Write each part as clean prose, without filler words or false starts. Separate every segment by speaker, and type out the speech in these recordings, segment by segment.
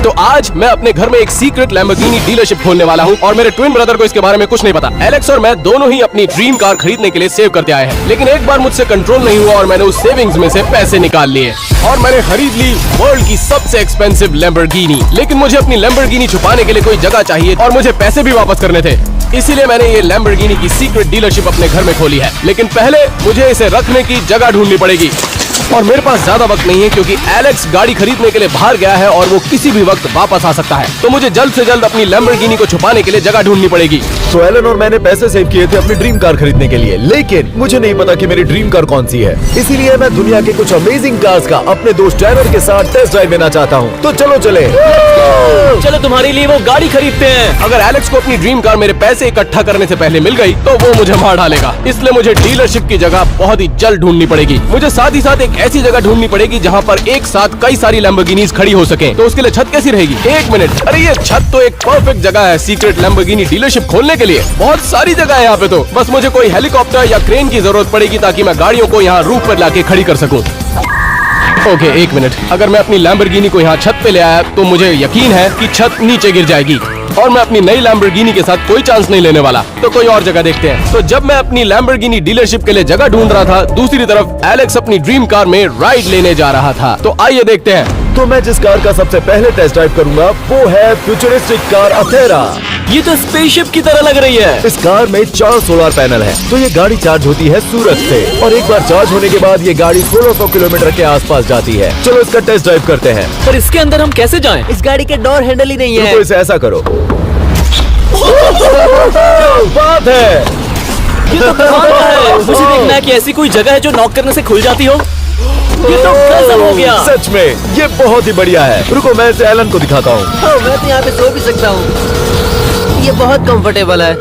Speaker 1: तो आज मैं अपने घर में एक सीक्रेट लैम्बोर्गिनी डीलरशिप खोलने वाला हूँ और मेरे ट्विन ब्रदर को इसके बारे में कुछ नहीं पता। एलेक्स और मैं दोनों ही अपनी ड्रीम कार खरीदने के लिए सेव करते आए हैं, लेकिन एक बार मुझसे कंट्रोल नहीं हुआ और मैंने उस सेविंग्स में से पैसे निकाल लिए और मैंने खरीद ली वर्ल्ड की सबसे एक्सपेंसिव लैम्बोर्गिनी। लेकिन मुझे अपनी लैम्बोर्गिनी छुपाने के लिए कोई जगह चाहिए और मुझे पैसे भी वापस करने थे, इसीलिए मैंने ये लैम्बोर्गिनी की सीक्रेट डीलरशिप अपने घर में खोली है। लेकिन पहले मुझे इसे रखने की जगह ढूंढनी पड़ेगी और मेरे पास ज्यादा वक्त नहीं है क्योंकि एलेक्स गाड़ी खरीदने के लिए बाहर गया है और वो किसी भी वक्त वापस आ सकता है। तो मुझे जल्द से जल्द अपनी लैम्बोर्गिनी को छुपाने के लिए जगह ढूंढनी पड़ेगी।
Speaker 2: तो एलन और मैंने पैसे सेव किए थे अपनी ड्रीम कार खरीदने के लिए, लेकिन मुझे नहीं पता कि मेरी ड्रीम कार कौन सी है। इसीलिए मैं दुनिया के कुछ अमेजिंग कार्स का अपने दोस्त टैनर के साथ टेस्ट ड्राइव लेना चाहता हूँ। तो चलो चले।
Speaker 3: चलो तुम्हारे लिए वो गाड़ी खरीदते हैं।
Speaker 1: अगर एलेक्स को अपनी ड्रीम कार मेरे पैसे इकट्ठा करने से पहले मिल गई तो वो मुझे मार डालेगा, इसलिए मुझे डीलरशिप की जगह बहुत ही जल्द ढूंढनी पड़ेगी। मुझे साथ ही साथ एक ऐसी जगह ढूंढनी पड़ेगी जहाँ पर एक साथ कई सारी लैम्बोर्गिनीज खड़ी हो सके। तो उसके लिए छत कैसी रहेगी? एक मिनट, अरे ये छत तो एक परफेक्ट जगह है सीक्रेट लैम्बोर्गिनी डीलरशिप खोलने के लिए। बहुत सारी जगह है यहाँ पे, तो बस मुझे कोई हेलीकॉप्टर या क्रेन की जरूरत पड़ेगी ताकि मैं गाड़ियों को यहाँ रूफ पर लाके खड़ी कर सकूँ। ओके, एक मिनट, अगर मैं अपनी लैम्बोर्गिनी को यहाँ छत पे ले आया तो मुझे यकीन है कि छत नीचे गिर जाएगी और मैं अपनी नई लैम्बोर्गिनी के साथ कोई चांस नहीं लेने वाला। तो कोई और जगह देखते हैं। तो जब मैं अपनी लैम्बोर्गिनी डीलरशिप के लिए जगह ढूंढ रहा था, दूसरी तरफ एलेक्स अपनी ड्रीम कार में राइड लेने जा रहा था। तो आइए देखते हैं।
Speaker 2: तो मैं जिस कार का सबसे पहले टेस्ट ड्राइव करूंगा वो है फ्यूचरिस्टिक कार अथेरा।
Speaker 3: ये तो स्पेसशिप की तरह लग रही है।
Speaker 2: इस कार में 4 सोलर पैनल है, तो ये गाड़ी चार्ज होती है सूरज से और एक बार चार्ज होने के बाद ये गाड़ी 1600 किलोमीटर के आसपास जाती है। चलो इसका टेस्ट ड्राइव करते हैं।
Speaker 3: पर इसके अंदर हम कैसे जाएं? इस गाड़ी के डोर हैंडल ही नहीं है।
Speaker 2: तो इसे ऐसा करो। बात है,
Speaker 3: ये तो कमाल का है। मुझे देखना है कि ऐसी कोई जगह है जो नॉक करने से खुल जाती हो। ये तो गजब हो गया।
Speaker 2: सच में ये बहुत ही बढ़िया है। रुको मैं इसे एलन को दिखाता हूँ।
Speaker 4: मैं तो यहाँ पे सो भी सकता हूँ। ये बहुत कंफर्टेबल है।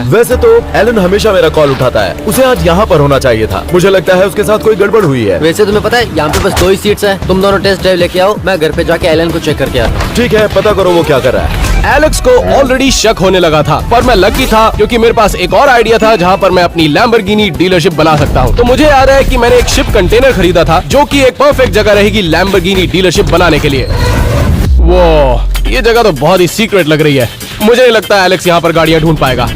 Speaker 2: वैसे तो एलन हमेशा मेरा कॉल उठाता है, उसे आज यहाँ पर होना चाहिए था। मुझे लगता है उसके साथ कोई गड़बड़ हुई है।
Speaker 4: वैसे तुम्हें पता है यहाँ पे बस 2 ही सीट्स हैं। तुम दोनों टेस्ट ड्राइव लेके आओ, मैं घर पे जाके एलन को चेक करके आता हूँ।
Speaker 2: ठीक है, पता करो वो क्या कर रहा है।
Speaker 1: एलेक्स को ऑलरेडी शक होने लगा था, पर मैं लकी था क्योंकि मेरे पास एक और आइडिया था जहाँ पर मैं अपनी लैम्बोर्गिनी डीलरशिप बना सकता हूँ। तो मुझे याद है कि मैंने एक शिप कंटेनर खरीदा था जो कि एक परफेक्ट जगह रहेगी लैम्बोर्गिनी डीलरशिप बनाने के लिए। वो ये जगह तो बहुत ही सीक्रेट लग रही है। मुझे नहीं लगता एलेक्स यहाँ पर गाड़ियाँ ढूंढ पाएगा,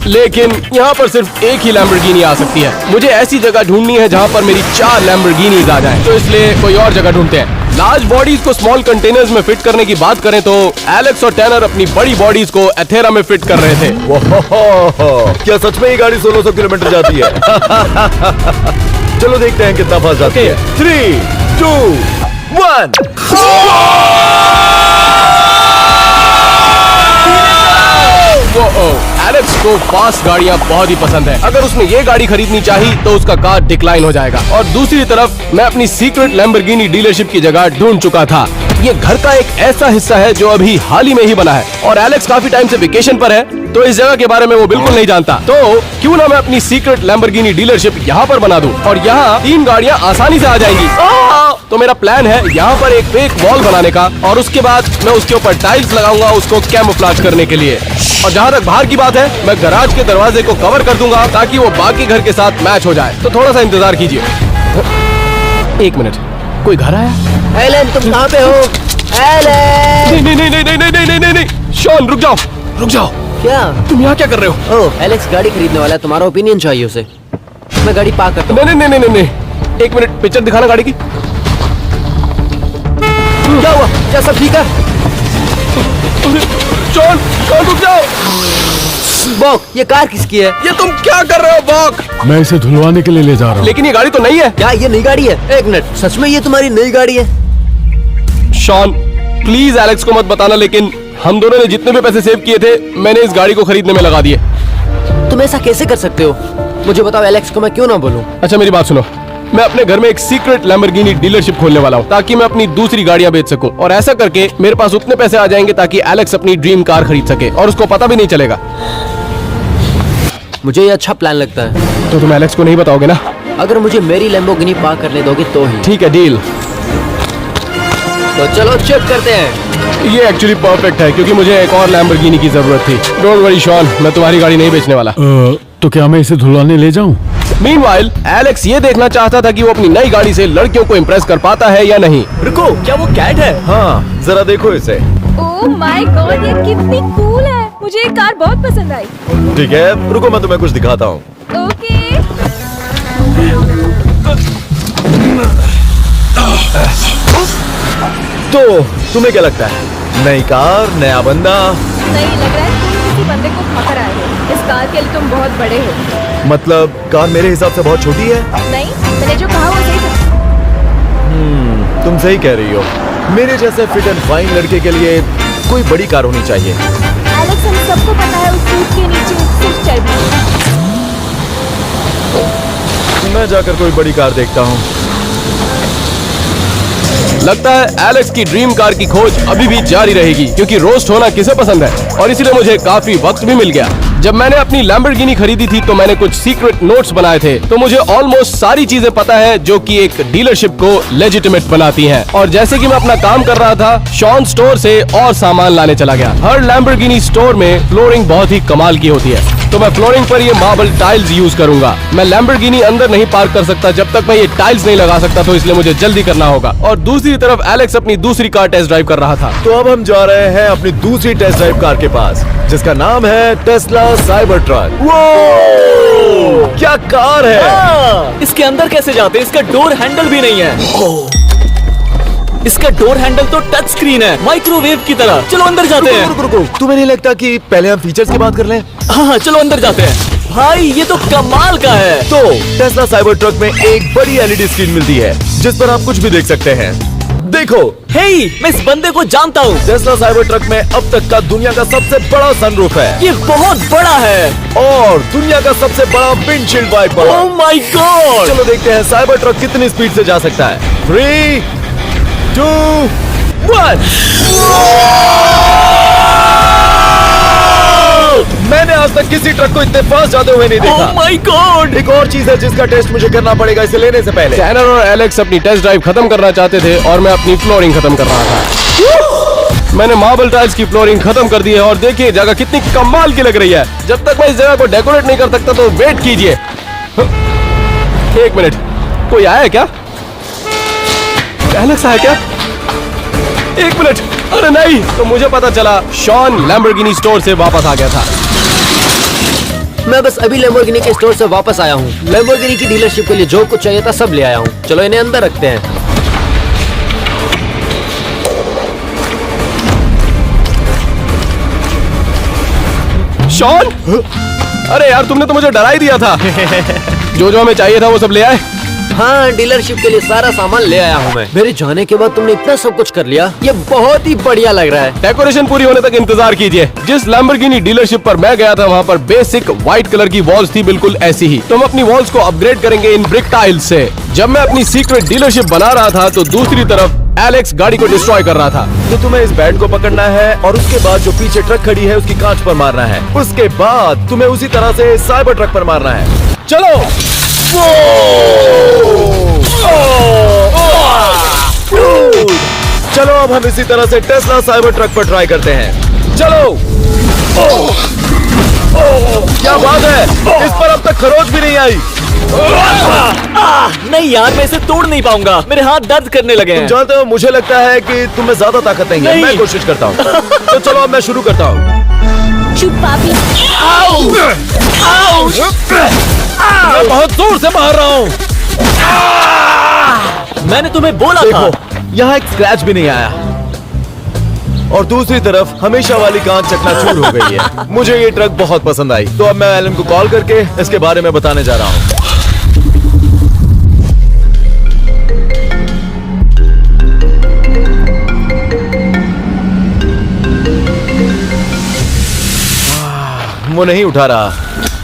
Speaker 1: लेकिन यहाँ पर सिर्फ एक ही लैम्बोर्गिनी आ सकती है। मुझे ऐसी जगह ढूंढनी है जहाँ पर मेरी 4 लैम्बोर्गिनीज आ जाएं। तो इसलिए कोई और जगह ढूंढते हैं। लार्ज बॉडीज को स्मॉल कंटेनर्स में फिट करने की बात करें तो एलेक्स और टैनर अपनी बड़ी बॉडीज को एथेरा में फिट कर रहे थे।
Speaker 2: क्या सच में ये गाड़ी 1600 किलोमीटर जाती है? चलो देखते हैं कितना फास्ट जाती है। 3, 2, 1।
Speaker 1: एलेक्स को फास्ट गाड़ियाँ बहुत ही पसंद है। अगर उसने ये गाड़ी खरीदनी चाहिए तो उसका कार डिक्लाइन हो जाएगा। और दूसरी तरफ मैं अपनी सीक्रेट लैम्बोर्गिनी डीलरशिप की जगह ढूंढ चुका था। ये घर का एक ऐसा हिस्सा है जो अभी हाल ही में ही बना है और एलेक्स काफी टाइम से वेकेशन पर है, तो इस जगह के बारे में वो बिल्कुल नहीं जानता। तो क्यों ना मैं अपनी सीक्रेट लैम्बोर्गिनी डीलरशिप यहाँ पर बना दूं और यहाँ 3 गाड़ियाँ आसानी से आ जाएंगी। तो मेरा प्लान है यहाँ पर एक फेक वॉल बनाने का और उसके बाद मैं उसके ऊपर टाइल्स लगाऊंगा उसको कैमोफ्लेज करने के लिए। और जहाँ तक बाहर की बात है, मैं गैराज के दरवाजे को कवर कर दूंगा ताकि वो बाकी घर के साथ मैच हो जाए। तो थोड़ा सा इंतजार कीजिए। 1 मिनट, कोई घर आया?
Speaker 4: एलन तुम कहाँ पे हो? एलन!
Speaker 1: नहीं नहीं नहीं नहीं नहीं नहीं नहीं नहीं, शॉन रुक जाओ, रुक जाओ।
Speaker 4: क्या
Speaker 1: तुम यहाँ क्या कर रहे हो?
Speaker 4: ओह, एलेक्स गाड़ी खरीदने वाला है, तुम्हारा ओपिनियन चाहिए उसे। मैं गाड़ी पार्क करता हूँ।
Speaker 1: नहीं नहीं नहीं नहीं नहीं, 1 मिनट, पिक्चर दिखाना गाड़ी की।
Speaker 4: क्या हुआ? क्या सब ठीक है?
Speaker 1: शॉन, शॉन रुक जाओ।
Speaker 4: बॉक, ये कार किसकी है?
Speaker 1: ये तुम क्या कर रहे हो बॉक?
Speaker 5: मैं इसे धुलवाने के लिए ले जा रहा हूँ।
Speaker 1: लेकिन ये गाड़ी तो नहीं है।
Speaker 4: क्या ये नई गाड़ी है? 1 मिनट, सच में ये तुम्हारी नई गाड़ी है?
Speaker 1: शॉन प्लीज एलेक्स को मत बताना, लेकिन हम दोनों ने जितने भी पैसे सेव किए थे मैंने इस गाड़ी को खरीदने में लगा दिए।
Speaker 4: तुम ऐसा कैसे कर सकते हो? मुझे बताओ एलेक्स को मैं क्यों ना बोलूं?
Speaker 1: अच्छा मेरी बात सुनो, मैं अपने घर में एक सीक्रेट लैम्बोर्गिनी डीलरशिप खोलने वाला हूँ ताकि मैं अपनी दूसरी गाड़ियाँ बेच सकूं और ऐसा करके मेरे पास उतने पैसे आ जाएंगे ताकि एलेक्स अपनी ड्रीम कार खरीद सके और उसको पता भी नहीं चलेगा।
Speaker 4: मुझे ये अच्छा प्लान लगता है।
Speaker 1: तो तुम एलेक्स को नहीं बताओगे ना?
Speaker 4: अगर मुझे मेरी लैम्बोर्गिनी पार्क करने दोगे तो ही।
Speaker 1: ठीक है, डील।
Speaker 4: तो चलो चेक करते हैं।
Speaker 1: ये एक्चुअली परफेक्ट है क्योंकि मुझे एक और लैम्बोर्गिनी की जरूरत थी। डोंट वरी शॉन, मैं तुम्हारी गाड़ी नहीं बेचने वाला।
Speaker 5: तो क्या मैं इसे धुलवाने ले जाऊं?
Speaker 1: मीनवाइल एलेक्स ये देखना चाहता था कि वो अपनी नई गाड़ी से लड़कियों को इम्प्रेस कर पाता है या नहीं।
Speaker 3: रुको, क्या वो कैट है?
Speaker 2: हाँ, जरा देखो इसे।
Speaker 6: ओह माय गॉड, ये कितनी कूल है। मुझे ये कार बहुत पसंद आई।
Speaker 2: ठीक है, रुको मैं तुम्हें कुछ दिखाता हूँ।
Speaker 6: ओके।
Speaker 2: तो तुम्हें क्या लगता है, नई कार, नया बंदा?
Speaker 6: नहीं लग रहा है तुम किसी बंदे को ठोकर आए हो। इस कार के लिए तुम बहुत बड़े हो।
Speaker 2: मतलब कार मेरे हिसाब से बहुत छोटी है।
Speaker 6: नहीं, मैंने जो कहा वो सही था।
Speaker 2: तुम सही कह रही हो। मेरे जैसे फिट एंड फाइन लड़के के लिए कोई बड़ी कार होनी चाहिए।
Speaker 6: एलेक्स, हम सबको पता है उस सूट के नीचे सिर्फ चर्बी है।
Speaker 2: मैं जाकर कोई बड़ी कार देखता हूँ।
Speaker 1: लगता है एलेक्स की ड्रीम कार की खोज अभी भी जारी रहेगी, क्योंकि रोस्ट होना किसे पसंद है, और इसीलिए मुझे काफी वक्त भी मिल गया। जब मैंने अपनी लैम्बोर्गिनी खरीदी थी तो मैंने कुछ सीक्रेट नोट्स बनाए थे, तो मुझे ऑलमोस्ट सारी चीजें पता है जो कि एक डीलरशिप को लेजिटिमेट बनाती हैं। और जैसे कि मैं अपना काम कर रहा था, शॉन स्टोर से और सामान लाने चला गया। हर लैम्बोर्गिनी स्टोर में फ्लोरिंग बहुत ही कमाल की होती है, तो मैं फ्लोरिंग पर ये मार्बल टाइल्स यूज करूंगा। मैं लैम्बोर्गिनी अंदर नहीं पार्क कर सकता जब तक मैं ये टाइल्स नहीं लगा सकता, तो इसलिए मुझे जल्दी करना होगा। और दूसरी तरफ एलेक्स अपनी दूसरी कार टेस्ट ड्राइव कर रहा था।
Speaker 2: तो अब हम जा रहे हैं अपनी दूसरी टेस्ट ड्राइव कार के पास, जिसका नाम है टेस्ला साइबर ट्रक। वो क्या कार है!
Speaker 3: इसके अंदर कैसे जाते हैं? इसका डोर हैंडल भी नहीं है। इसका डोर हैंडल तो टच स्क्रीन है, माइक्रोवेव की तरह। चलो अंदर जाते हैं।
Speaker 2: रुको, तुम्हें नहीं लगता कि पहले हम फीचर्स की बात कर लें?
Speaker 3: हाँ, चलो अंदर जाते हैं। भाई ये तो कमाल का है।
Speaker 2: तो टेस्ला साइबर ट्रक में एक बड़ी एलईडी स्क्रीन मिलती है, जिस पर आप कुछ भी देख सकते हैं। देखो,
Speaker 3: हे, मैं इस बंदे को जानता हूँ।
Speaker 2: टेस्ला साइबर ट्रक में अब तक का दुनिया का सबसे बड़ा सनरूफ है,
Speaker 3: ये बहुत बड़ा है।
Speaker 2: और दुनिया का सबसे बड़ा windshield wiper.
Speaker 3: Oh my god.
Speaker 2: चलो देखते हैं साइबर ट्रक कितनी स्पीड से जा सकता है। 3, 2, 1। मैंने आज तक किसी ट्रक को इतने फास्ट जाते हुए नहीं
Speaker 3: ओह
Speaker 2: देखा।
Speaker 3: My God.
Speaker 2: एक और चीज है जिसका टेस्ट मुझे करना पड़ेगा इसे लेने से पहले।
Speaker 1: टैनर और एलेक्स अपनी टेस्ट ड्राइव खत्म करना चाहते थे और मैं अपनी फ्लोरिंग खत्म कर रहा था। मैंने मार्बल टाइल्स की फ्लोरिंग खत्म कर दी है, और देखिए जगह कितनी कमाल की लग रही है। जब तक मैं इस जगह को डेकोरेट नहीं कर सकता तो वेट कीजिए। एक मिनट, कोई आया है क्या? एलेक्स आया क्या? एक मिनट, अरे नहीं। तो मुझे पता चला शॉन लैम्बोर्गिनी स्टोर से वापस आ गया था।
Speaker 4: मैं बस अभी लैम्बोर्गिनी के स्टोर से वापस आया हूँ। लैम्बोर्गिनी की डीलरशिप के लिए जो कुछ चाहिए था सब ले आया हूँ। चलो इन्हें अंदर रखते हैं।
Speaker 1: शॉन, अरे यार तुमने तो मुझे डरा ही दिया था। जो हमें चाहिए था वो सब ले आए।
Speaker 4: हाँ, डीलरशिप के लिए सारा सामान ले आया हूँ मैं। मेरे जाने के बाद तुमने इतना सब कुछ कर लिया, ये बहुत ही बढ़िया लग रहा है।
Speaker 1: डेकोरेशन पूरी होने तक इंतजार कीजिए। जिस लैम्बोर्गिनी डीलरशिप पर मैं गया था वहाँ पर बेसिक व्हाइट कलर की वॉल्स थी, बिल्कुल ऐसी ही। तो हम अपनी वॉल्स को अपग्रेड करेंगे इन ब्रिक टाइल्स से। जब मैं अपनी सीक्रेट डीलरशिप बना रहा था तो दूसरी तरफ एलेक्स गाड़ी को डिस्ट्रॉय कर रहा था।
Speaker 2: तो तुम्हें इस बैट को पकड़ना है और उसके बाद जो पीछे ट्रक खड़ी है उसकी कांच पर मारना है। उसके बाद तुम्हें उसी तरह से साइबर ट्रक पर मारना है। चलो। चलो अब हम इसी तरह से टेस्ला साइबर ट्रक पर ट्राई करते हैं। चलो। क्या बात है, इस पर अब तक खरोच भी नहीं आई।
Speaker 3: नहीं यार, मैं इसे तोड़ नहीं पाऊंगा, मेरे हाथ दर्द करने लगे
Speaker 2: तुम
Speaker 3: हैं।
Speaker 2: जानते हो, मुझे लगता है कि तुम्हें ज्यादा ताकत नहीं है।
Speaker 3: नहीं।
Speaker 2: मैं कोशिश करता हूँ। तो चलो अब मैं शुरू करता हूँ।
Speaker 6: चुप पापी।
Speaker 2: मैं बहुत जोर से मार रहा हूँ।
Speaker 3: मैंने तुम्हें बोला था।
Speaker 2: देखो, यहाँ एक स्क्रैच भी नहीं आया, और दूसरी तरफ हमेशा वाली कांच चकनाचूर हो गई है। मुझे ये ट्रक बहुत पसंद आई, तो अब मैं एलन को कॉल करके इसके बारे में बताने जा रहा हूँ। वो नहीं उठा रहा।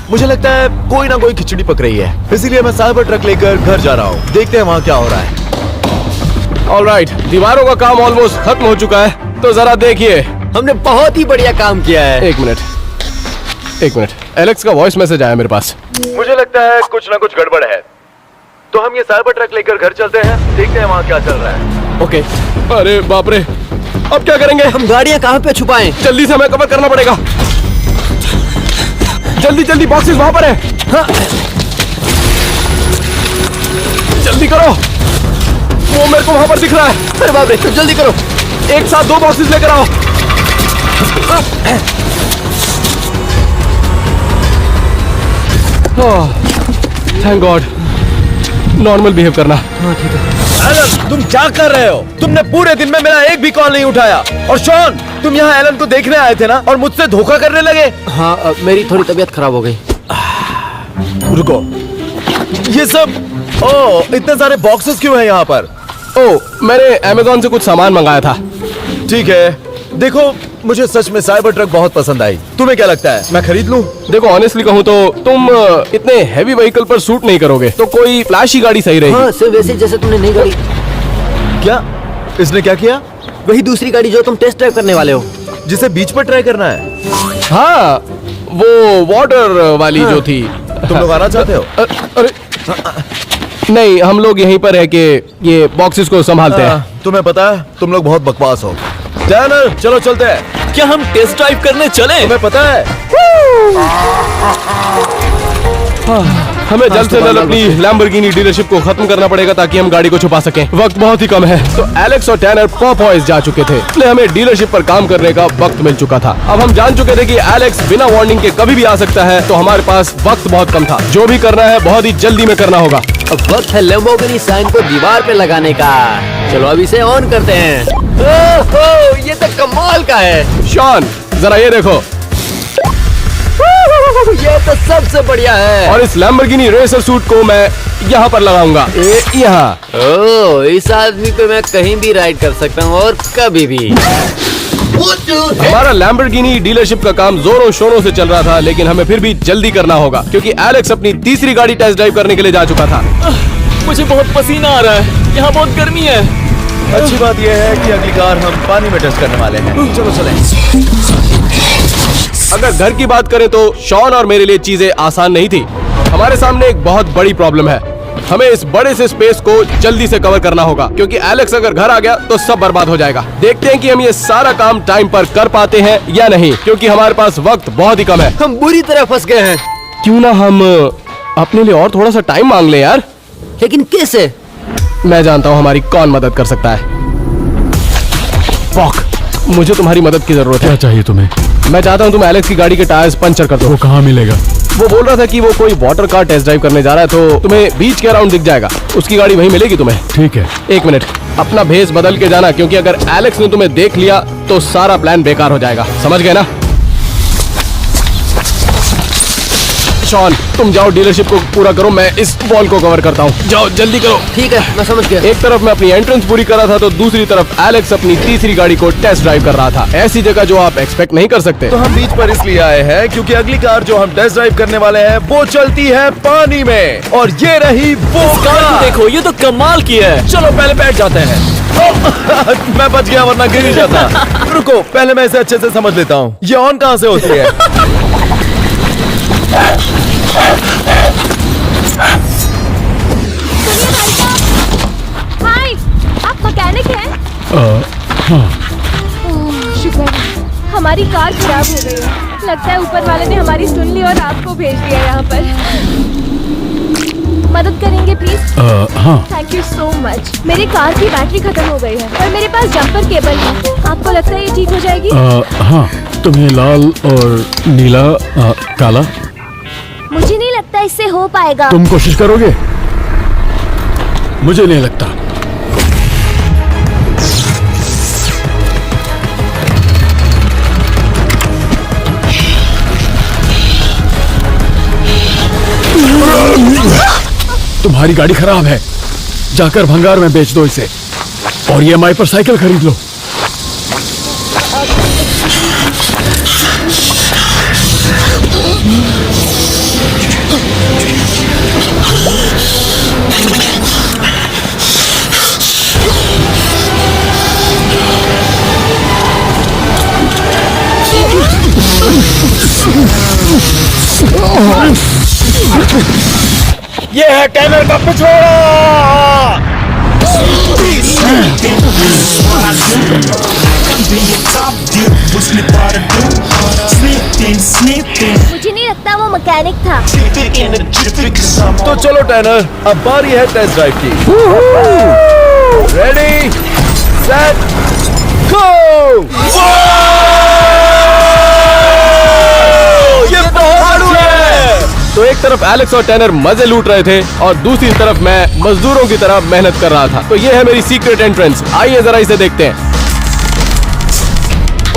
Speaker 2: मुझे लगता है कोई ना कोई खिचड़ी पक रही है, इसीलिए मैं साइबर ट्रक लेकर घर जा रहा हूँ। देखते हैं वहाँ क्या हो रहा है।
Speaker 1: ऑलराइट, दीवारों का काम ऑलमोस्ट खत्म हो चुका है, तो जरा देखिए।
Speaker 4: हमने बहुत ही बढ़िया काम किया है।
Speaker 1: एक मिनट, एलेक्स का वॉइस मैसेज आया मेरे पास।
Speaker 2: मुझे लगता है कुछ ना कुछ गड़बड़ है, तो हम ये साइबर ट्रक लेकर घर चलते हैं, देखते हैं वहाँ क्या चल रहा है।
Speaker 3: ओके।
Speaker 1: अरे बाप रे, अब क्या करेंगे?
Speaker 4: हम गाड़ियाँ कहाँ पे छुपाएं?
Speaker 1: जल्दी से हमें कवर करना पड़ेगा। जल्दी जल्दी, बॉक्सेस वहां पर है। हाँ। जल्दी करो, वो मेरे को वहां पर दिख रहा है।
Speaker 4: अरे बाप रे, जल्दी करो।
Speaker 1: एक साथ 2 बॉक्सेस लेकर आओ। थैंक गॉड, नॉर्मल बिहेव करना।
Speaker 2: एलन, तुम क्या कर रहे हो? तुमने पूरे दिन में मेरा एक भी कॉल नहीं उठाया। और शॉन, तुम यहाँ एलन को देखने आए थे ना, और मुझसे धोखा करने लगे।
Speaker 4: हाँ, मेरी थोड़ी तबीयत खराब हो गई।
Speaker 2: रुको, ये सब ओह, इतने सारे बॉक्सेस क्यों हैं यहाँ पर?
Speaker 1: ओह, मैंने अमेज़न से कुछ सामान मंगाया था।
Speaker 2: ठीक है, देखो मुझे सच में साइबर ट्रक बहुत पसंद आई। तुम्हें क्या लगता है, मैं खरीद लूं?
Speaker 1: देखो ऑनेस्टली कहूँ तो तुम इतने हैवी व्हीकल पर सूट नहीं करोगे, तो कोई फ्लैशी गाड़ी सही रहेगी।
Speaker 4: हाँ, सिर्फ वैसे जैसे तुमने नई गाड़ी।
Speaker 2: क्या? इसने क्या किया?
Speaker 4: वही दूसरी गाड़ी जो तुम टेस्ट ड्राइव करने वाले हो।
Speaker 2: जिसे बीच पर ट्राई करना है?
Speaker 1: हाँ, वो वाटर वाली जो थी।
Speaker 2: तुम लोग आना चाहते हो?
Speaker 1: अरे नहीं, हम लोग यहीं पर है कि ये बॉक्सेस को संभालते हैं।
Speaker 2: तुम्हें पता है तुम लोग बहुत बकवास हो। डैनल, चलो चलते हैं।
Speaker 3: क्या हम टेस्ट ड्राइव करने चले?
Speaker 2: तुम्हें पता है
Speaker 1: हमें जल्द से जल्द अपनी लैम्बोर्गिनी डीलरशिप को खत्म करना पड़ेगा ताकि हम गाड़ी को छुपा सकें। वक्त बहुत ही कम है। तो एलेक्स और टैनर पॉपॉइज जा चुके थे, इसलिए हमें डीलरशिप पर काम करने का वक्त मिल चुका था। अब हम जान चुके थे कि एलेक्स बिना वार्निंग के कभी भी आ सकता है, तो हमारे पास वक्त बहुत कम था। जो भी करना है बहुत ही जल्दी में करना होगा।
Speaker 4: अब वक्त है लैम्बोर्गिनी साइन को दीवार पे लगाने का। चलो अब इसे ऑन करते हैं। ओहो, ये तो कमाल का है।
Speaker 1: शॉन, जरा ये देखो।
Speaker 4: ये तो सबसे बढ़िया है।
Speaker 1: और इस लैम्बोर्गिनी रेसर सूट को मैं यहाँ पर लगाऊंगा, यहाँ।
Speaker 4: ओह, इस आदमी पे मैं कहीं भी राइड कर सकता हूँ और कभी भी।
Speaker 1: हमारा लैम्बोर्गिनी डीलरशिप का काम जोरों शोरों से चल रहा था, लेकिन हमें फिर भी जल्दी करना होगा क्योंकि एलेक्स अपनी तीसरी गाड़ी टेस्ट ड्राइव करने के लिए जा चुका था।
Speaker 3: मुझे बहुत पसीना आ रहा है, यहाँ बहुत गर्मी है।
Speaker 2: अच्छी बात यह है कि अगली कार हम पानी में टेस्ट करने वाले हैं। चलो चलें।
Speaker 1: अगर घर की बात करें तो शॉन और मेरे लिए चीजें आसान नहीं थी। हमारे सामने एक बहुत बड़ी प्रॉब्लम है। हमें इस बड़े से स्पेस को जल्दी से कवर करना होगा क्योंकि एलेक्स अगर घर आ गया तो सब बर्बाद हो जाएगा। देखते हैं कि हम ये सारा काम टाइम पर कर पाते हैं या नहीं, क्योंकि हमारे पास वक्त बहुत ही कम है।
Speaker 4: हम बुरी तरह फंस गए हैं।
Speaker 1: क्यों ना हम अपने लिए और थोड़ा सा टाइम मांग ले यार।
Speaker 4: लेकिन कैसे?
Speaker 1: मैं जानता हूँ हमारी कौन मदद कर सकता है। फक, मुझे तुम्हारी मदद की जरूरत
Speaker 5: क्या
Speaker 1: है।
Speaker 5: चाहिए तुम्हें?
Speaker 1: मैं चाहता हूँ तुम एलेक्स की गाड़ी के टायर्स पंचर कर दो।
Speaker 5: वो कहाँ मिलेगा?
Speaker 1: वो बोल रहा था कि वो कोई वाटर कार टेस्ट ड्राइव करने जा रहा है, तो तुम्हें बीच के अराउंड दिख जाएगा। उसकी गाड़ी वहीं मिलेगी तुम्हें।
Speaker 5: ठीक है।
Speaker 1: एक मिनट, अपना भेस बदल के जाना, क्योंकि अगर एलेक्स ने तुम्हें देख लिया तो सारा प्लान बेकार हो जाएगा। समझ गए ना? शॉन, तुम जाओ डीलरशिप को पूरा करो, मैं इस वॉल को कवर करता हूँ। जाओ जल्दी करो।
Speaker 4: ठीक है, मैं समझ गया।
Speaker 1: एक तरफ मैं अपनी एंट्रेंस पूरी कर रहा था तो दूसरी तरफ एलेक्स अपनी तीसरी गाड़ी को टेस्ट ड्राइव कर रहा था, ऐसी जगह जो आप एक्सपेक्ट नहीं कर सकते।
Speaker 2: तो हम बीच पर इसलिए आए हैं क्योंकि अगली कार जो हम टेस्ट ड्राइव करने वाले हैं वो चलती है पानी में। और ये रही वो
Speaker 3: कार को
Speaker 2: कार।
Speaker 3: देखो, ये तो कमाल की है।
Speaker 2: चलो पहले बैठ जाते हैं। मैं बच गया वरना गिर ही जाता। रुको, पहले मैं इसे अच्छे से समझ लेता हूँ। ये ऑन कहाँ से होती है?
Speaker 6: हाय, आप मैकेनिक हैं? ओह, शुक्र है। हमारी कार खराब हो गई है। लगता है ऊपर वाले ने हमारी सुन ली और आपको भेज दिया यहाँ पर। मदद करेंगे प्लीज?
Speaker 5: हाँ।
Speaker 6: Thank you so much. मेरी कार की बैटरी खत्म हो गई है और मेरे पास जंपर केबल है। आपको लगता है ये ठीक हो जाएगी?
Speaker 5: हाँ, तुम्हें लाल और नीला काला।
Speaker 6: मुझे नहीं लगता इससे हो पाएगा।
Speaker 5: तुम कोशिश करोगे? मुझे नहीं लगता। तुम्हारी गाड़ी खराब है, जाकर भंगार में बेच दो इसे और EMI पर साइकिल खरीद लो।
Speaker 2: ये है टैनर का पिछोड़ा।
Speaker 6: मुझे नहीं लगता वो मैकेनिक मैकेनिक था।
Speaker 2: तो चलो टैनर, अब बारी है टेस्ट ड्राइव की। Ready set go.
Speaker 1: ये बहुत बड़ू है। तो एक तरफ एलेक्स और टैनर मजे लूट रहे थे और दूसरी तरफ मैं मजदूरों की तरह मेहनत कर रहा था। तो ये है मेरी सीक्रेट एंट्रेंस, आइए जरा इसे देखते हैं।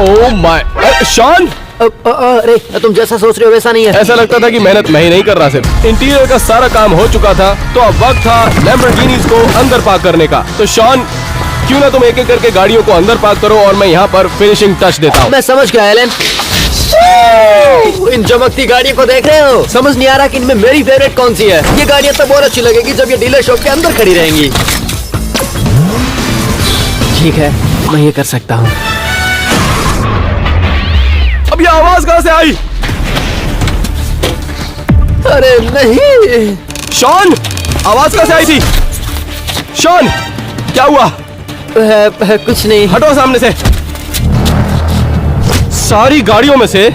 Speaker 1: ओह माय, शॉन,
Speaker 4: अरे तुम जैसा सोच रहे हो वैसा नहीं है।
Speaker 1: ऐसा लगता था कि मेहनत मैं ही नहीं कर रहा, सिर्फ इंटीरियर का सारा काम हो चुका था। तो अब वक्त था लैम्बोर्गिनीज को अंदर पार्क करने का। तो शॉन, क्यों ना तुम एक एक करके गाड़ियों को अंदर पार्क करो और मैं यहाँ पर फिनिशिंग टच देता हूँ।
Speaker 4: मैं समझ गया एलन। इन चमकती गाड़ियों को देख रहे हो? समझ नहीं आ रहा कि इनमें मेरी फेवरेट कौन सी है। ये गाड़ियां तो बहुत अच्छी लगेगी जब ये डीलर शॉप के अंदर खड़ी रहेंगी। ठीक है, मैं ये कर सकता हूँ।
Speaker 1: अब ये आवाज कहाँ से आई?
Speaker 4: अरे नहीं
Speaker 1: शॉन, आवाज कहाँ से आई थी? शॉन, क्या हुआ?
Speaker 4: कुछ नहीं।
Speaker 1: हटो सामने से। सारी गाड़ियों में से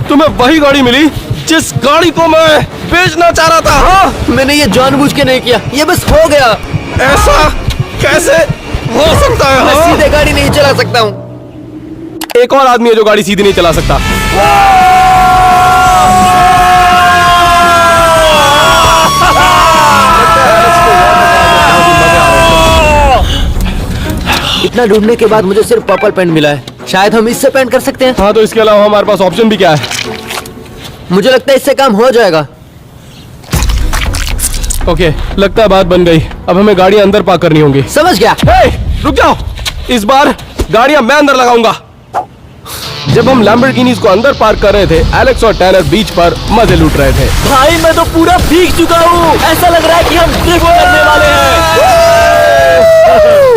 Speaker 1: तुम्हें वही गाड़ी मिली जिस गाड़ी को मैं बेचना चाह रहा था। हाँ,
Speaker 4: मैंने ये जानबूझ के नहीं किया, ये बस हो गया।
Speaker 1: ऐसा कैसे हो सकता है?
Speaker 4: मैं
Speaker 1: हाँ?
Speaker 4: सीधे गाड़ी नहीं चला सकता हूँ।
Speaker 1: एक और आदमी है जो गाड़ी सीधी नहीं चला सकता।
Speaker 4: इतना ढूंढने के बाद मुझे सिर्फ पर्पल पेंट मिला है। शायद हम इससे पेंट कर सकते हैं।
Speaker 1: हाँ, तो इसके अलावा हमारे पास ऑप्शन भी क्या है?
Speaker 4: मुझे लगता है इससे काम हो जाएगा।
Speaker 1: ओके, लगता है बात बन गई। अब हमें गाड़ियां अंदर पार्क करनी होंगी।
Speaker 4: समझ गया।
Speaker 1: हे, रुक जाओ। इस बार गाड़ियां मैं अंदर लगाऊंगा। जब हम लैम्बोर्गिनीज को अंदर पार्क कर रहे थे, एलेक्स और टैनर बीच पर मजे लूट रहे थे।
Speaker 3: भाई मैं तो पूरा भीग चुका हूँ। ऐसा लग रहा है कि हम ड्रिफ्ट करने वाले हैं।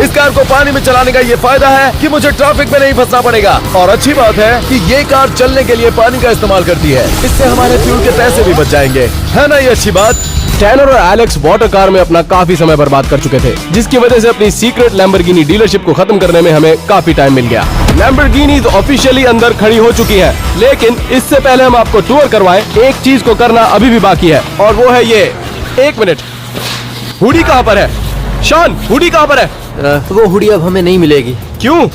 Speaker 2: इस कार को पानी में चलाने का ये फायदा है कि मुझे ट्रैफिक में नहीं फंसना पड़ेगा। और अच्छी बात है कि ये कार चलने के लिए पानी का इस्तेमाल करती है। इससे हमारे फ्यूल के पैसे भी बच जाएंगे, है ना? ये अच्छी बात।
Speaker 1: टैनर और एलेक्स वाटर कार में अपना काफी समय बर्बाद कर चुके थे, जिसकी वजह से अपनी सीक्रेट लैम्बोर्गिनी डीलरशिप को खत्म करने में हमें काफी टाइम मिल गया। लैम्बोर्गिनीज ऑफिशियली अंदर खड़ी हो चुकी है, लेकिन इससे पहले हम आपको टूर करवाएं, एक चीज को करना अभी भी बाकी है, और वो है ये। एक मिनट, हुडी कहाँ पर है? शॉन, हुडी कहाँ पर है?
Speaker 4: वो हुडी अब हमें नहीं मिलेगी।
Speaker 1: क्यों?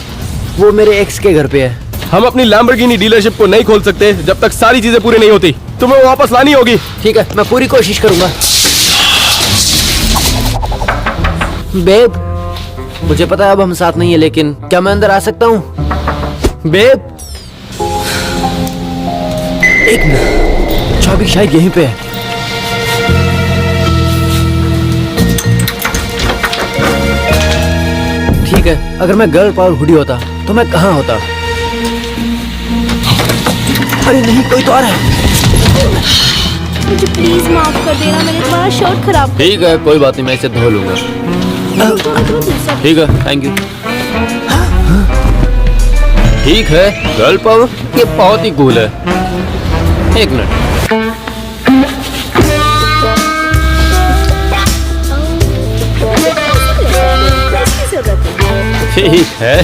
Speaker 4: वो मेरे एक्स के घर पे है।
Speaker 1: हम अपनी लैम्बोर्गिनी डीलरशिप को नहीं खोल सकते जब तक सारी चीजें पूरी नहीं होती। तुम्हें वो वापस लानी होगी।
Speaker 4: ठीक है, मैं पूरी कोशिश करूंगा। बेब, मुझे पता है अब हम साथ नहीं है, लेकिन क्या मैं अंदर आ सकता हूँ? बेब, एक मिनट, चाबी शायद यहीं पे है। ठीक है, अगर मैं गर्ल पावर हुडी होता तो मैं कहाँ होता? अरे नहीं, कोई तो आ रहा है।
Speaker 6: मुझे प्लीज माफ कर देना, मैंने तुम्हारा शर्ट खराब
Speaker 4: ठीक है, कोई बात नहीं, मैं इसे धो लूंगा।
Speaker 6: कर।
Speaker 4: ठीक है, थैंक यू। ठीक है, गर्ल पावर, ये बहुत ही कूल है। एक मिनट। ठीक है।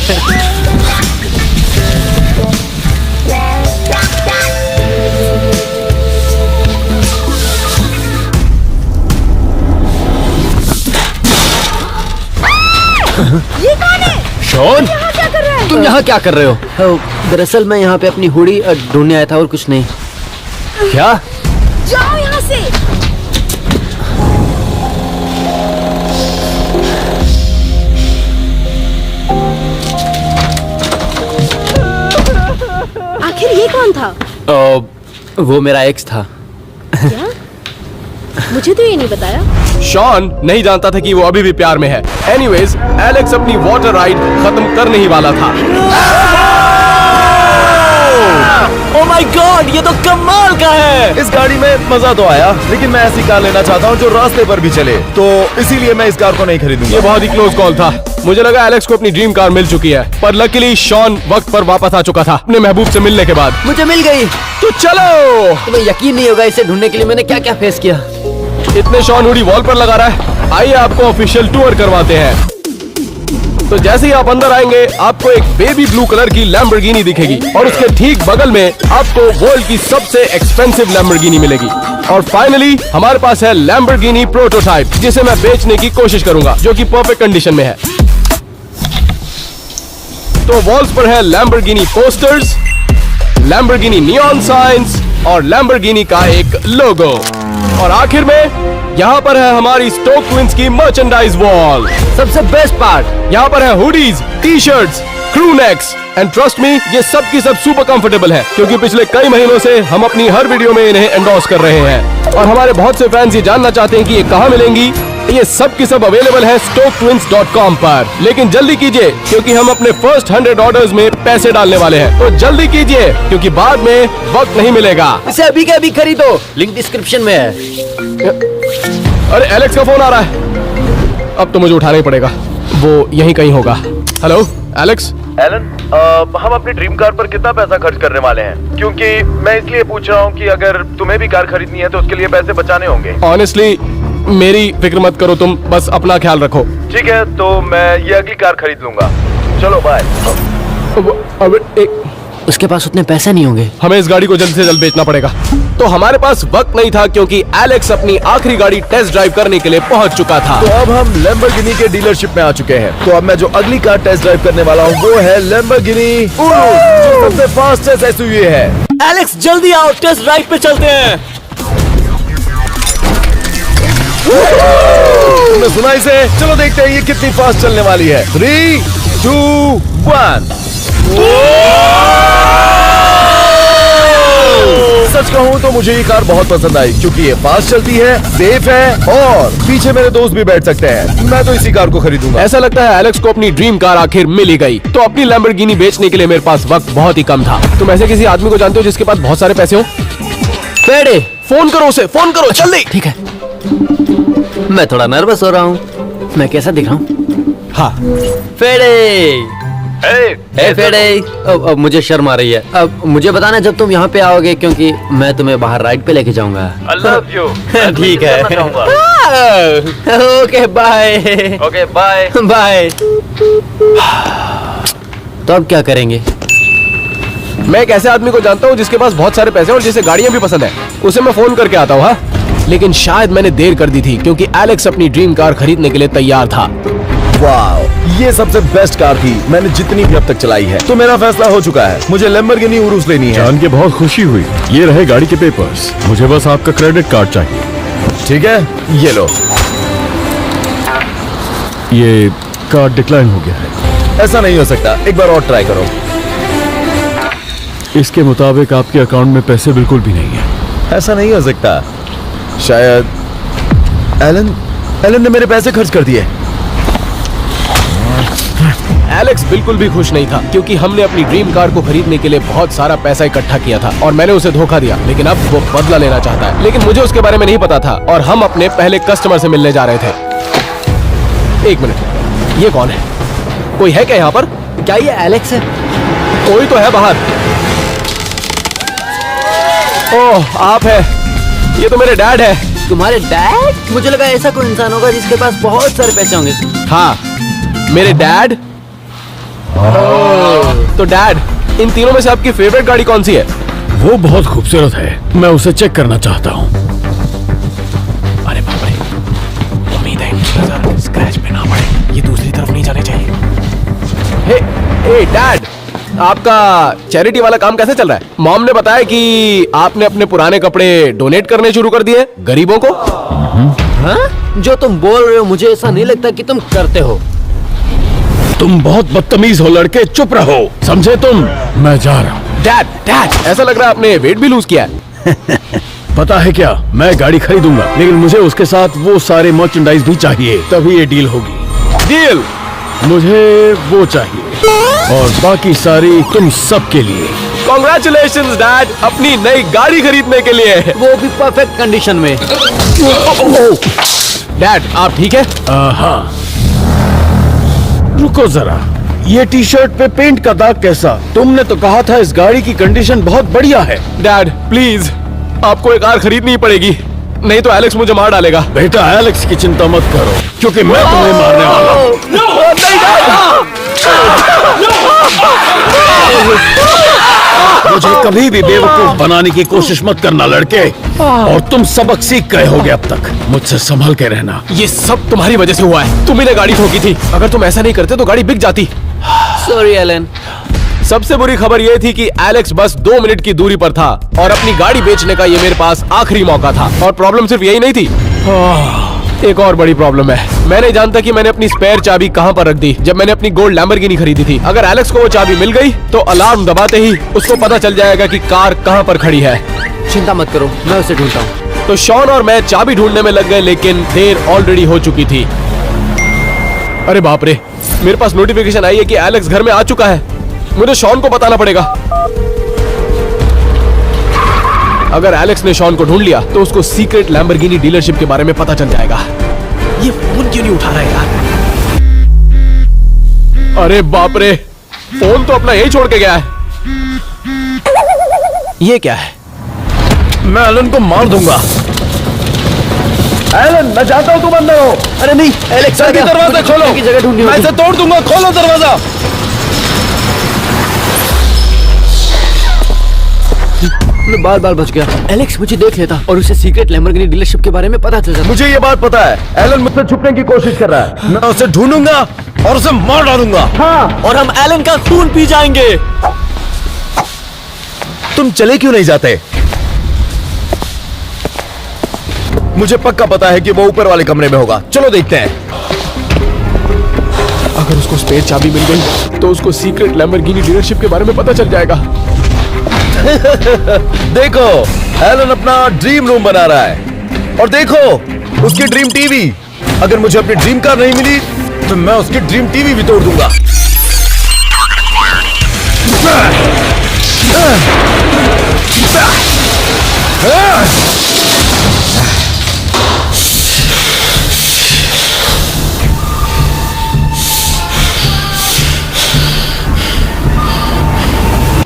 Speaker 6: ये कौन है?
Speaker 4: शॉन,
Speaker 6: यहाँ क्या कर रहा है?
Speaker 4: तुम यहाँ क्या कर रहे हो? दरअसल मैं यहाँ पे अपनी हुडी ढूंढने आया था और कुछ नहीं। क्या?
Speaker 6: जाओ यहाँ से। आखिर ये कौन था?
Speaker 4: वो मेरा एक्स था।
Speaker 6: क्या? मुझे तो ये नहीं बताया।
Speaker 1: शॉन नहीं जानता था कि वो अभी भी प्यार में है। एनीवेज, एलेक्स अपनी वाटर राइड खत्म करने ही वाला था।
Speaker 3: ओह माय गॉड, ये तो कमाल का है।
Speaker 2: इस गाड़ी में मजा तो आया, लेकिन मैं ऐसी कार लेना चाहता हूँ जो रास्ते पर भी चले, तो इसीलिए मैं इस कार को नहीं खरीदूंगा।
Speaker 1: ये बहुत ही क्लोज कॉल था। मुझे लगा एलेक्स को अपनी ड्रीम कार मिल चुकी है, पर लकीली शॉन वक्त पर वापस आ चुका था अपने महबूब से मिलने के बाद।
Speaker 4: मुझे मिल गई।
Speaker 1: तो चलो।
Speaker 4: तुम्हें यकीन नहीं होगा इसे ढूंढने के लिए मैंने क्या क्या फेस किया।
Speaker 1: इतने शॉन हुडी वॉल पर लगा रहा है। आइए आपको ऑफिशियल टूर करवाते हैं। तो जैसे ही आप अंदर आएंगे आपको एक बेबी ब्लू कलर की लैम्बोर्गिनी दिखेगी और उसके ठीक बगल में आपको वर्ल्ड की सबसे एक्सपेंसिव लैम्बोर्गिनी मिलेगी। और फाइनली हमारे पास है लैम्बोर्गिनी प्रोटोटाइप, जिसे मैं बेचने की कोशिश करूंगा, जो कि परफेक्ट कंडीशन में है। तो वॉल्स पर है Lamborghini posters, Lamborghini neon science और लैम्बोर्गिनी का एक लोगो। और आखिर में यहाँ पर है हमारी स्टोक ट्विंस की मर्चेंडाइज वॉल।
Speaker 4: सबसे बेस्ट पार्ट,
Speaker 1: यहाँ पर है hoodies, T shirts, crew next and trust me, ये सब की सब सुपर कंफर्टेबल है, क्योंकि पिछले कई महीनों से हम अपनी हर वीडियो में इन्हें एंडोर्स कर रहे हैं। और हमारे बहुत से फैंस ये जानना चाहते हैं कि ये कहाँ मिलेंगी। ये सब की सब अवेलेबल है stoketwins.com पर। लेकिन जल्दी कीजिए, क्योंकि हम अपने फर्स्ट 100 ऑर्डर्स में पैसे डालने वाले हैं। तो जल्दी कीजिए, क्योंकि बाद में वक्त नहीं मिलेगा।
Speaker 4: इसे अभी के अभी खरीदो, लिंक डिस्क्रिप्शन में है।
Speaker 1: अरे एलेक्स का फोन आ रहा है, अब तो मुझे उठाना ही पड़ेगा। वो यहीं कहीं होगा। Hello Alex.
Speaker 2: एलन, हम अपनी ड्रीम कार पर कितना पैसा खर्च करने वाले हैं? क्योंकि मैं इसलिए पूछ रहा हूँ कि अगर तुम्हें भी कार खरीदनी है तो उसके लिए पैसे बचाने होंगे।
Speaker 1: ऑनेस्टली मेरी फिक्र मत करो, तुम बस अपना ख्याल रखो।
Speaker 2: ठीक है, तो मैं ये अगली कार खरीद लूंगा। चलो बाय।
Speaker 1: अब
Speaker 4: उसके पास उतने पैसे नहीं होंगे।
Speaker 1: हमें इस गाड़ी को जल्द से जल्द बेचना पड़ेगा। तो हमारे पास वक्त नहीं था, क्योंकि एलेक्स अपनी आखिरी गाड़ी टेस्ट ड्राइव करने के लिए पहुंच चुका था।
Speaker 2: तो अब हम लैम्बोर्गिनी के डीलरशिप में आ चुके हैं। तो अब मैं जो अगली कार टेस्ट ड्राइव करने वाला हूँ वो है लैम्बोर्गिनी उरुस, जो सबसे फास्टेस्ट एसयूवी है।
Speaker 3: एलेक्स जल्दी आओ, टेस्ट ड्राइव पे चलते हैं।
Speaker 2: तुमने सुना इसे? चलो देखते हैं ये कितनी फास्ट चलने वाली है। 3, 2, 1। सच कहूँ तो मुझे ये कार बहुत पसंद आई, क्योंकि ये फास्ट चलती है, सेफ है और पीछे मेरे दोस्त भी बैठ सकते हैं। मैं तो इसी कार को खरीदूंगा।
Speaker 1: ऐसा लगता है एलेक्स को अपनी ड्रीम कार आखिर मिल ही गई। तो अपनी लैम्बोर्गिनी बेचने के लिए मेरे पास वक्त बहुत ही कम था। तुम ऐसे किसी आदमी को जानते हो जिसके पास बहुत सारे पैसे हो?
Speaker 4: फेडे,
Speaker 1: फोन करो उसे, फोन करो जल्दी।
Speaker 4: ठीक है। मैं थोड़ा नर्वस हो रहा हूँ। मैं कैसा दिख रहा हूँ?
Speaker 1: हाँ।
Speaker 4: फेडे, हे फेडे, अब मुझे शर्म आ रही है। अब मुझे बताना जब तुम यहाँ पे आओगे, क्योंकि मैं तुम्हें बाहर राइड पे लेके जाऊंगा।
Speaker 2: I love you।
Speaker 4: ठीक है। Okay bye.
Speaker 2: Okay bye.
Speaker 4: Bye. तो अब क्या करेंगे?
Speaker 1: मैं एक ऐसे आदमी को जानता हूँ जिसके पास बहुत सारे पैसे और जिसे गाड़ियाँ भी पसंद है। उसे मैं फोन करके आता हूँ। हाँ, लेकिन शायद मैंने देर कर दी थी, क्योंकि एलेक्स अपनी ड्रीम कार खरीदने के लिए तैयार था।
Speaker 2: वाओ, ये सबसे बेस्ट कार थी मैंने जितनी भी अब तक चलाई है। तो मेरा फैसला हो चुका है, मुझे लैम्बोर्गिनी उरुस लेनी है।
Speaker 5: जान के बहुत खुशी हुई। ये रहे गाड़ी के पेपर्स, मुझे बस आपका क्रेडिट कार्ड चाहिए।
Speaker 2: ठीक है, ये लो।
Speaker 5: ये कार्ड डिक्लाइन हो गया है।
Speaker 2: ऐसा नहीं हो सकता, एक बार और ट्राई करो।
Speaker 5: इसके मुताबिक आपके अकाउंट में पैसे बिल्कुल भी नहीं है।
Speaker 2: ऐसा नहीं हो सकता। शायद एलन ने मेरे पैसे खर्च कर दिए।
Speaker 1: एलेक्स बिल्कुल भी खुश नहीं था, क्योंकि हमने अपनी ड्रीम कार को खरीदने के लिए बहुत सारा पैसा इकट्ठा किया था और मैंने उसे धोखा दिया। लेकिन अब वो बदला लेना चाहता है, लेकिन मुझे उसके बारे में नहीं पता था और हम अपने पहले कस्टमर से मिलने जा रहे थे। एक मिनट, ये कौन है? कोई है क्या यहाँ पर?
Speaker 4: क्या ये एलेक्स है?
Speaker 1: कोई तो है बाहर। ओह, आप है? ये तो मेरे डैड है।
Speaker 4: तुम्हारे डैड? मुझे लगा ऐसा कोई इंसान होगा जिसके पास बहुत सारे पैसे होंगे।
Speaker 1: हाँ, मेरे डैड। तो डैड, इन तीनों में से आपकी फेवरेट गाड़ी कौन सी है?
Speaker 5: वो बहुत खूबसूरत है, मैं उसे चेक करना चाहता हूँ।
Speaker 1: अरे बाप रे, उम्मीद है इनकी नजर स्क्रैच पे ना पड़े। ये दूसरी तरफ नहीं जाने चाहिए। हे डैड, आपका चैरिटी वाला काम कैसे चल रहा है? मॉम ने बताया कि आपने अपने पुराने कपड़े डोनेट करने शुरू कर दिए गरीबों को।
Speaker 4: हाँ? जो तुम बोल रहे हो मुझे ऐसा नहीं लगता कि तुम करते हो।
Speaker 5: तुम बहुत बदतमीज हो लड़के, चुप रहो, समझे तुम? मैं जा रहा हूँ।
Speaker 1: डैड, ऐसा लग रहा है आपने वेट भी लूज किया है।
Speaker 5: पता है क्या, मैं गाड़ी खरीदूंगा, लेकिन मुझे उसके साथ वो सारे मर्चेंडाइज भी चाहिए, तभी ये डील होगी।
Speaker 1: डील?
Speaker 5: मुझे वो चाहिए और बाकी सारी तुम सबके लिए।
Speaker 1: Congratulations डैड, अपनी नई गाड़ी खरीदने के लिए।
Speaker 4: वो भी परफेक्ट कंडीशन में।
Speaker 1: डैड, आप ठीक है?
Speaker 5: हाँ। रुको जरा, ये टी शर्ट पे पेंट का दाग कैसा? तुमने तो कहा था इस गाड़ी की कंडीशन बहुत बढ़िया है।
Speaker 1: डैड प्लीज, आपको एक कार खरीदनी पड़ेगी। नहीं तो एलेक्स मुझे मार डालेगा।
Speaker 5: बेटा एलेक्स की चिंता मत करो, क्योंकि मैं तुम्हें मारने वाला हूँ। मुझे कभी भी बेवकूफ बनाने की कोशिश मत करना लड़के, और तुम सबक सीख गए होगे अब तक। मुझसे संभल के रहना।
Speaker 1: ये सब तुम्हारी वजह से हुआ है। तुम ही ने गाड़ी ठोकी थी। अगर तुम ऐसा नहीं करते तो गाड़ी बिक जाती।
Speaker 4: Sorry Elon.
Speaker 1: सबसे बुरी खबर ये थी कि एलेक्स बस 2 मिनट की दूरी पर था और अपनी गाड़ी बेचने का ये मेरे पास आखिरी मौका था। और प्रॉब्लम सिर्फ यही नहीं थी, एक और बड़ी प्रॉब्लम है। मैं नहीं जानता कि मैंने अपनी स्पेयर चाबी कहां पर रख दी जब मैंने अपनी गोल्ड लैम्बोर्गिनी खरीदी थी। अगर एलेक्स को वो चाबी मिल गई तो अलार्म दबाते ही उसको पता चल जाएगा कि कार कहां पर खड़ी है।
Speaker 4: चिंता मत करो, मैं उसे ढूंढता हूँ।
Speaker 1: तो शॉन और मैं चाबी ढूंढने में लग गए, लेकिन देर ऑलरेडी हो चुकी थी। अरे बाप रे, मेरे पास नोटिफिकेशन आई है कि एलेक्स घर में आ चुका है। मुझे शॉन को बताना पड़ेगा। अगर एलेक्स ने शॉन को ढूंढ लिया तो उसको सीक्रेट लैम्बोर्गिनी डीलरशिप के बारे में पता चल जाएगा। ये फोन क्यों नहीं उठा रहा है यार? अरे बाप रे, फोन तो अपना यही छोड़ के गया है। ये क्या है?
Speaker 2: मैं एलन को मार दूंगा। एलन, मैं चाहता हूँ तुम अंदर हो।
Speaker 4: अरे नहीं, एलेक्स
Speaker 2: जल्दी दरवाजा खोलो।
Speaker 4: की जगह ढूंढनी
Speaker 2: मैं
Speaker 4: होगी।
Speaker 2: इसे तोड़ दूंगा, खोलो दरवाजा।
Speaker 4: मैं बार-बार बच गया। एलेक्स मुझे देख लेता और उसे सीक्रेट लैम्बोर्गिनी डीलरशिप के बारे में पता चल जाता।
Speaker 2: मुझे ये बात पता है, एलन मुझसे छुपने की कोशिश कर रहा है। मैं उसे ढूंढूंगा और उसे मार डालूंगा।
Speaker 3: और हम एलन का खून पी जाएंगे।
Speaker 2: तुम चले क्यों नहीं जाते? मुझे पक्का पता है कि वो ऊपर वाले कमरे में होगा। चलो देखते हैं।
Speaker 1: अगर उसको स्पेयर चाबी मिल गई तो उसको सीक्रेट लैम्बोर्गिनी डीलरशिप के बारे में पता चल जाएगा।
Speaker 2: देखो, एलन अपना ड्रीम रूम बना रहा है, और देखो उसकी ड्रीम टीवी। अगर मुझे अपनी ड्रीम कार नहीं मिली तो मैं उसकी ड्रीम टीवी भी तोड़ दूंगा।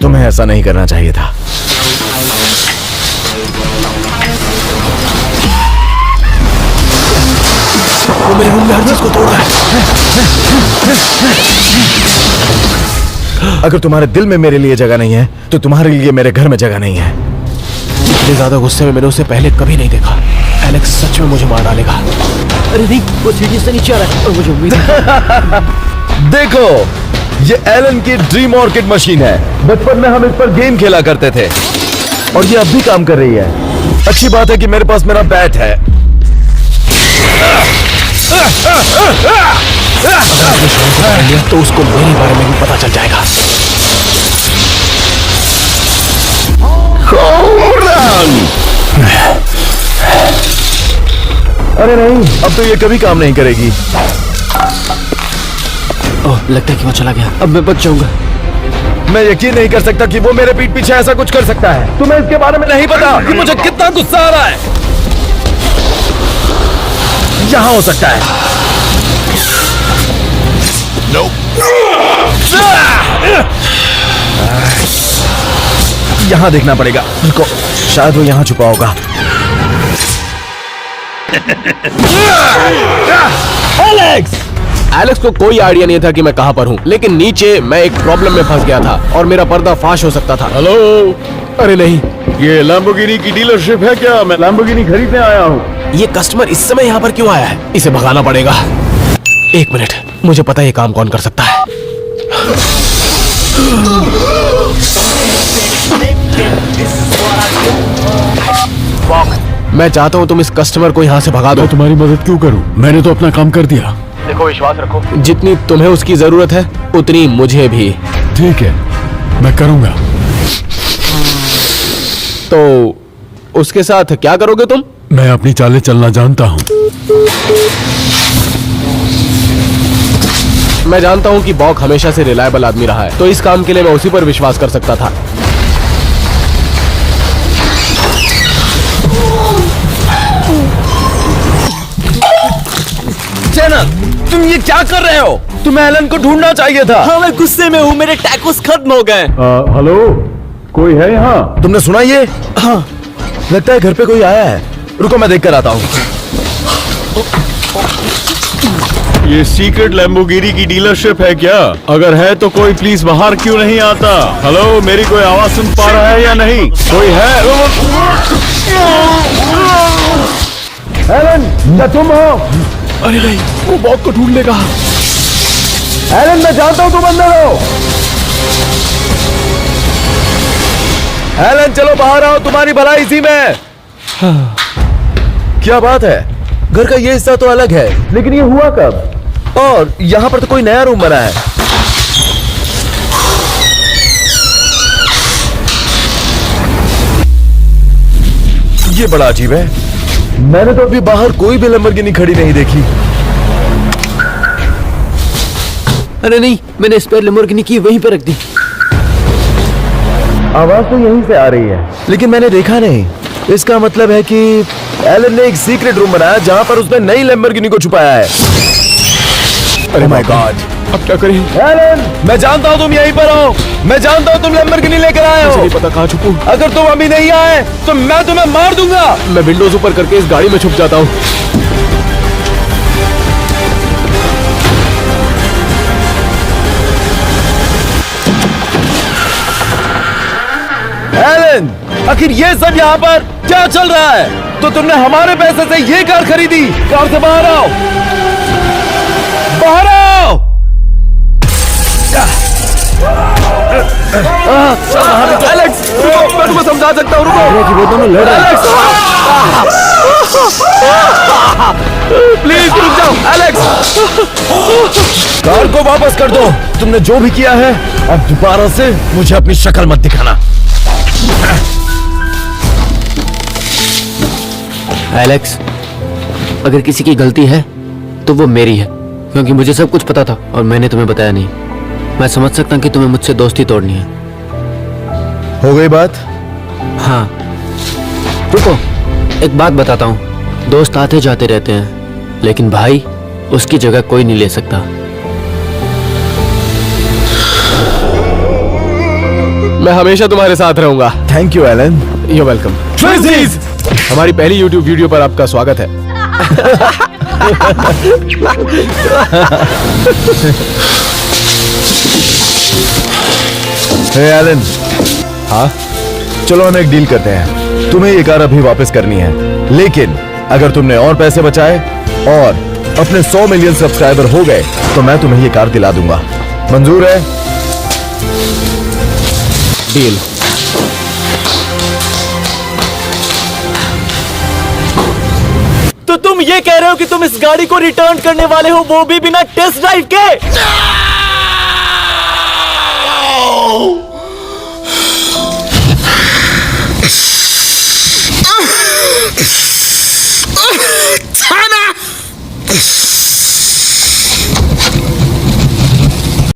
Speaker 2: तुम्हें ऐसा नहीं करना चाहिए था।
Speaker 1: वो मेरे रूम में हर चीज को तोड़ रहा है।
Speaker 2: अगर तुम्हारे दिल में मेरे लिए जगह नहीं है तो तुम्हारे लिए मेरे घर में जगह नहीं है।
Speaker 1: इतने ज्यादा गुस्से में मैंने उसे पहले कभी नहीं देखा। एलेक्स सच में मुझे मार डालेगा।
Speaker 4: अरे नहीं, वो सीढ़ी से नीचे आ रहा है और मुझे उम्मीद है।
Speaker 2: देखो, ये एलन की ड्रीम ऑर्किड मशीन है। बचपन में हम इस पर गेम खेला करते थे और ये अब भी काम कर रही है। अच्छी बात है कि मेरे पास मेरा बैट है।
Speaker 1: अगर शॉन को पकड़ लिया तो उसको मेरे बारे में भी पता चल जाएगा।
Speaker 2: अरे नहीं, अब तो ये कभी काम नहीं करेगी।
Speaker 4: ओह, लगता है कि वो चला गया। अब मैं बच जाऊंगा।
Speaker 2: मैं यकीन नहीं कर सकता कि वो मेरे पीठ पीछे ऐसा कुछ कर सकता है। तुम्हें इसके बारे में नहीं पता कि मुझे कितना गुस्सा आ रहा है। यहाँ हो सकता है। यहाँ देखना पड़ेगा। रुको, शायद वो यहाँ छुपा होगा।
Speaker 1: एलेक्स को कोई आइडिया नहीं था कि मैं कहां पर हूं, लेकिन नीचे मैं एक प्रॉब्लम में फंस गया था और मेरा पर्दा फाश हो सकता था।
Speaker 5: हेलो,
Speaker 1: अरे नहीं,
Speaker 5: ये लैम्बोर्गिनी की डीलरशिप है क्या? मैं लैम्बोर्गिनी खरीदने आया हूँ।
Speaker 1: ये कस्टमर इस समय यहाँ पर क्यों आया है? इसे भगाना पड़ेगा। एक मिनट, मुझे पता है ये काम कौन कर सकता है। मैं चाहता हूँ तुम इस कस्टमर को यहाँ से भगा दो।
Speaker 5: मैं तुम्हारी मदद क्यों करूँ? मैंने तो अपना काम कर दिया।
Speaker 1: देखो, विश्वास रखो। जितनी तुम्हें उसकी जरूरत है उतनी मुझे भी।
Speaker 5: ठीक है, मैं करूँगा।
Speaker 1: तो उसके साथ क्या करोगे तुम?
Speaker 5: मैं अपनी चालें चलना जानता हूँ।
Speaker 1: मैं जानता हूँ कि बॉक हमेशा से रिलायबल आदमी रहा है, तो इस काम के लिए मैं उसी पर विश्वास कर सकता था।
Speaker 2: चैनल, तुम ये क्या कर रहे हो? तुम्हें एलन को ढूंढना चाहिए था।
Speaker 3: हाँ, मैं गुस्से में हूँ। मेरे टैकोस खत्म हो गए।
Speaker 5: हेलो, कोई है यहाँ?
Speaker 2: तुमने सुना ये? हाँ, लगता है घर पे कोई आया है। रुको मैं देख कर आता हूँ।
Speaker 5: ये सीक्रेट लैम्बोर्गिनी की डीलरशिप है क्या? अगर है तो कोई प्लीज बाहर क्यों नहीं आता? हेलो, मेरी कोई आवाज सुन पा रहा है या नहीं? कोई है?
Speaker 2: एलन, क्या तुम हो?
Speaker 1: अरे नहीं, वो बॉब को ढूंढने का।
Speaker 2: एलन, मैं जानता हूँ तुम अंदर हो। एलन, चलो बाहर आओ, तुम्हारी भलाई इसी में है। क्या बात है? घर का ये हिस्सा तो अलग है, लेकिन ये हुआ कब? और यहाँ पर तो कोई नया रूम बना है। ये बड़ा अजीब है। मैंने तो अभी बाहर कोई भी लैम्बोर्गिनी खड़ी नहीं देखी।
Speaker 4: अरे नहीं, मैंने स्पेयर लैम्बोर्गिनी की वहीं पे रख दी।
Speaker 2: आवाज तो यहीं से आ रही है, लेकिन मैंने देखा नहीं। इसका मतलब है कि एलन ने एक सीक्रेट रूम बनाया जहां पर उसने नई लैम्बोर्गिनी को छुपाया है।
Speaker 1: अरे
Speaker 2: माय गॉड,
Speaker 1: अब क्या करें?
Speaker 2: एलन, मैं जानता हूं तुम यहीं पर हो। मैं जानता हूं तुम लैम्बोर्गिनी लेकर आए
Speaker 1: मुझे
Speaker 2: हो।
Speaker 1: नहीं पता कहाँ छुपूं।
Speaker 2: अगर तुम अभी नहीं आए तो मैं तुम्हें मार दूंगा।
Speaker 1: मैं विंडोज ऊपर करके इस गाड़ी में छुप जाता हूँ।
Speaker 2: एलन, आखिर ये सब यहाँ पर क्या चल रहा है? तो तुमने हमारे पैसे से ये कार खरीदी। कार से बाहर आओ, बाहर आओ।
Speaker 1: एलेक्स, रुको, मैं तुम्हें समझा सकता हूँ। रुको,
Speaker 2: वो दोनों लड़ रहे हैं।
Speaker 1: प्लीज रुक जाओ, एलेक्स।
Speaker 2: कार को वापस कर दो। तुमने जो भी किया है, अब दोबारा से मुझे अपनी शक्ल मत दिखाना।
Speaker 4: एलेक्स, अगर किसी की गलती है तो वो मेरी है, क्योंकि मुझे सब कुछ पता था और मैंने तुम्हें बताया नहीं। मैं समझ सकता हूँ कि तुम्हें मुझसे दोस्ती तोड़नी है।
Speaker 2: हो गई बात?
Speaker 4: हाँ, रुको, एक बात बताता हूँ। दोस्त आते जाते रहते हैं, लेकिन भाई उसकी जगह कोई नहीं ले सकता।
Speaker 1: मैं हमेशा तुम्हारे साथ रहूंगा।
Speaker 2: Thank you Elon.
Speaker 1: You welcome. हमारी पहली YouTube वीडियो पर आपका स्वागत है।
Speaker 2: हे एलन,
Speaker 1: हाँ,
Speaker 2: चलो हम एक डील करते हैं। तुम्हें ये कार अभी वापस करनी है, लेकिन अगर तुमने और पैसे बचाए और अपने 100 मिलियन सब्सक्राइबर हो गए तो मैं तुम्हें ये कार दिला दूंगा। मंजूर है?
Speaker 1: डील।
Speaker 3: तो तुम ये कह रहे हो कि तुम इस गाड़ी को रिटर्न करने वाले हो, वो भी बिना टेस्ट ड्राइव के?